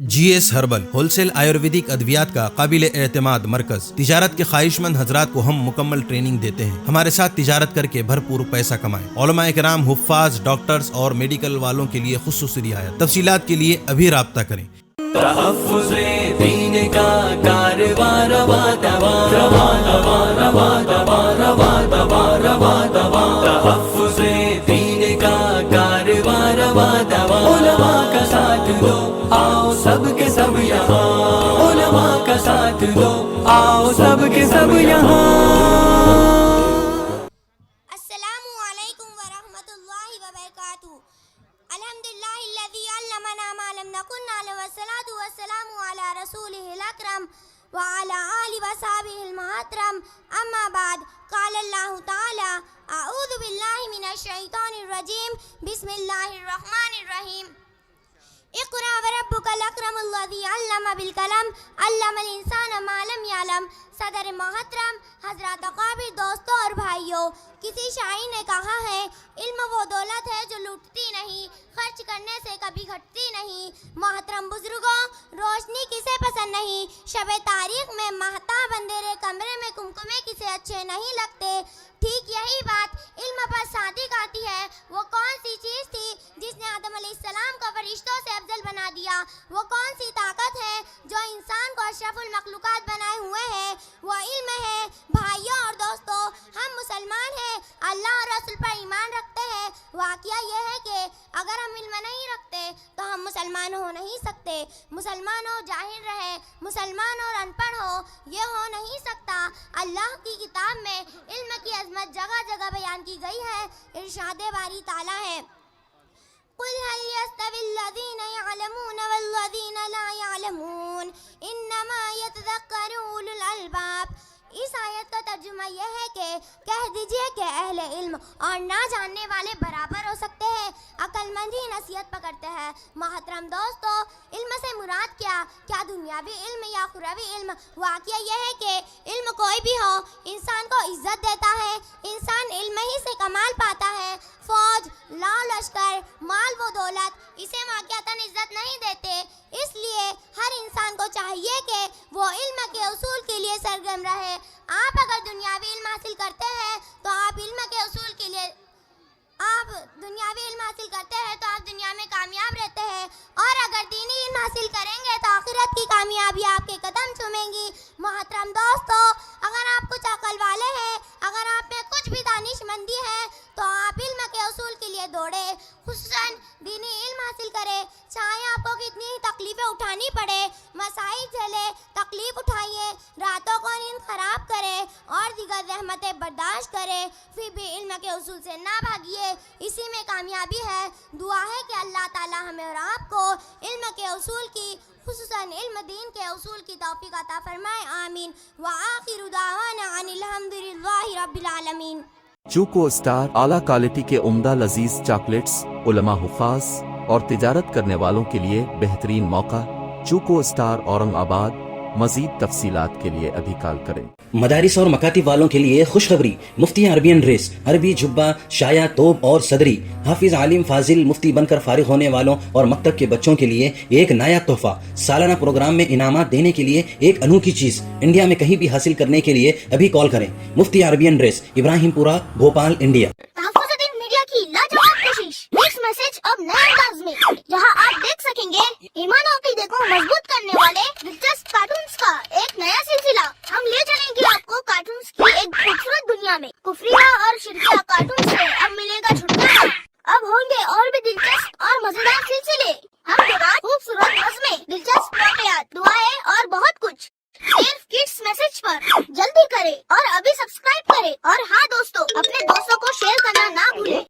جی S herbal wholesale Ayurvedic ادویات کا قابل اعتماد مرکز تجارت کے خواہش مند حضرات کو ہم مکمل ٹریننگ دیتے ہیں۔ ہمارے ساتھ تجارت کر کے بھرپور پیسہ کمائیں۔ علماء کرام، حفاظ، ڈاکٹرز اور میڈیکل والوں کے لیے خصوصی رعایت۔ تفصیلات کے لیے ابھی رابطہ کریں۔ تحفظ دین کا کاروبار روا دوا روا دوا روا دوا روا دوا روا دوا تحفظ دین کا کاروبار روا دوا علماء کا ساتھ دو، آؤ سب کے سب یہاں، علماء کا ساتھ دو، آؤ سب کے سب یہاں۔ السلام علیکم ورحمۃ اللہ وبرکاتہ۔ الحمدللہ الذی علمنا ما لم نکن نعلم والصلاۃ والسلام علی رسولہ الاکرم وعلی آلہ وصحبہ المحترم، اما بعد، قال اللہ تعالی اعوذ باللہ من الشیطان الرجیم، بسم اللہ الرحمن الرحیم۔ اقرأ وربک الاکرم الذی علم بالقلم علم الانسان ما لم یعلم۔ صدر محترم، حضرات اکابر، دوستوں اور بھائیوں، کسی شاعر نے کہا ہے، علم وہ دولت ہے جو لوٹتی نہیں، خرچ کرنے سے کبھی گھٹتی نہیں۔ محترم بزرگوں، روشنی کسے پسند نہیں؟ شب تاریخ میں مہتاب اندھیرے کمرے میں کمکمے کسے اچھے نہیں لگتے؟ ٹھیک یہی بات علم پر صادق آتی ہے۔ وہ کون سی چیز تھی جس نے آدم علیہ السلام کو فرشتوں سے افضل بنا دیا؟ وہ کون سی طاقت ہے جو انسان کو اشرف المخلوقات بنائے ہوئے ہے؟ وہ علم ہے۔ بھائیوں اور دوستوں، ہم مسلمان ہیں، اللہ اور رسول پر ایمان رکھتے ہیں۔ واقعہ یہ ہے کہ اگر ہم علم نہیں رکھتے تو ہم مسلمان ہو نہیں سکتے۔ مسلمان ہو جاہل رہے، مسلمان اور ان پڑھ ہو، یہ ہو نہیں سکتا۔ اللہ کی کتاب میں علم کی عظمت جگہ جگہ بیان کی گئی ہے۔ ارشاد باری تعالیٰ ہے، قُلْ هَلْ يَسْتَوِي الَّذِينَ يَعْلَمُونَ وَالَّذِينَ لَا يَعْلَمُونَ إِنَّمَا يَتَذَكَّرُ أُولُو الْأَلْبَابِ۔ اس آیت کا ترجمہ یہ ہے کہ کہہ دیجئے کہ اہل علم اور نہ جاننے والے برابر ہو سکتے ہیں، عقل مند ہی نصیحت پکڑتے ہیں۔ محترم دوستو، علم سے مراد کیا دنیاوی علم یا اخروی علم؟ واقعہ یہ ہے کہ علم کوئی بھی ہو، انسان کو عزت دیتا ہے۔ انسان علم ہی سے کمال پاتا ہے۔ فوج، لاؤ لشکر، مال و دولت اسے واقعتاً عزت نہیں دیتے۔ اس لیے ہر انسان کو چاہیے کہ وہ علم کے اصول کے لیے سرگرم رہے۔ آپ اگر دنیاوی علم حاصل کرتے ہیں تو آپ دنیا میں کامیاب رہتے ہیں، اور اگر دینی علم حاصل کریں گے تو آخرت کی کامیابی آپ کے قدم چومیں گی۔ محترم دوستو، اگر آپ کچھ عقل والے ہیں، اگر آپ میں کچھ بھی دانش مندی ہے تو آپ علم کے اصول کے لیے دوڑے، خصوصاً دینی علم حاصل کرے، چاہے آپ کو کتنی ہی تکلیفیں اٹھانی پڑے، مسائل جھیلے، تکلیف اٹھائیے، راتوں کو نیند خراب کرے اور دیگر زحمتیں برداشت کرے، پھر بھی علم کے اصول سے نہ بھاگیے، اسی میں کامیابی ہے۔ دعا ہے کہ اللہ تعالی ہمیں اور آپ کو علم کے اصول کی، خصوصاً علم دین کے اصول کی توفیق عطا فرمائے، آمین۔ وآخر دعوانا ان الحمدللہ رب العالمین۔ چوکو اسٹار اعلیٰ کوالٹی کے عمدہ لذیذ چاکلیٹس، علماء، حفاظ اور تجارت کرنے والوں کے لیے بہترین موقع۔ چوکو اسٹار اورنگ آباد۔ مزید تفصیلات کے لیے ابھی کال کریں۔ مدارس اور مکاتب والوں کے لیے خوشخبری، مفتی عربین ڈریس، عربی جبہ، شایا، توب اور صدری، حافظ عالم فاضل مفتی بن کر فارغ ہونے والوں اور مکتب کے بچوں کے لیے ایک نیا تحفہ۔ سالانہ پروگرام میں انعامات دینے کے لیے ایک انوکھی چیز انڈیا میں کہیں بھی حاصل کرنے کے لیے ابھی کال کریں۔ مفتی عربین ڈریس، ابراہیم پورہ، بھوپال، انڈیا۔ تحفظ میڈیا کی لاجواب کوشش، نیکسٹ میسج اب نئے انداز میں، جہاں آپ دیکھ سکیں گے ایمان و عقیدے کو مضبوط کرنے والے دلچسپ کارٹونز کا ایک نیا سلسلہ۔ ہم لے چلیں گے آپ کو کارٹونز کی ایک خوبصورت دنیا میں۔ کفریہ اور شرکیہ کارٹون سے اب ملے گا چھٹکارا۔ اب ہوں گے اور بھی دلچسپ اور مزیدار سلسلے، ہم کے بعد خوبصورت نظمیں، دلچسپ واقعات، دعائیں اور بہت کچھ، صرف کڈس میسج پر۔ جلدی کریں اور ابھی سبسکرائب کریں، اور ہاں دوستو، اپنے دوستوں کو شیئر کرنا نہ بھولیں۔